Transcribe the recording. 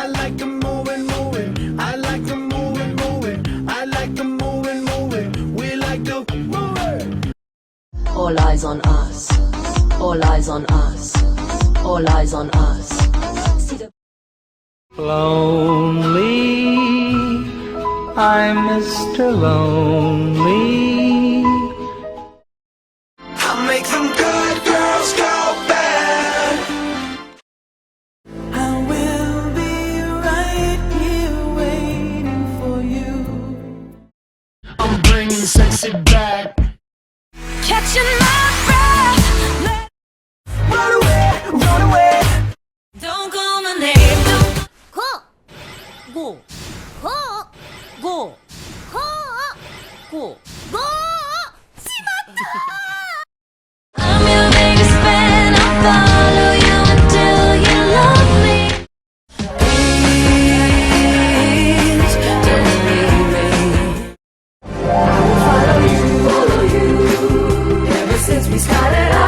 I like them moving, moving. I like them moving, moving. I like them moving, moving. We like to move it. All eyes on us. All eyes on us. All eyes on us. See the Lonely, I'm Mr. Lonely. I'll make some good girls go bad. I will be right here waiting for you. I'm bringing sexy back. Catching my breath. Run away, run away. Don't call my name. Don't go. Go. Go. Go. Go. I'm your biggest fan. I'll follow you until you love me. Please don't leave me. Follow you. Ever since we started out.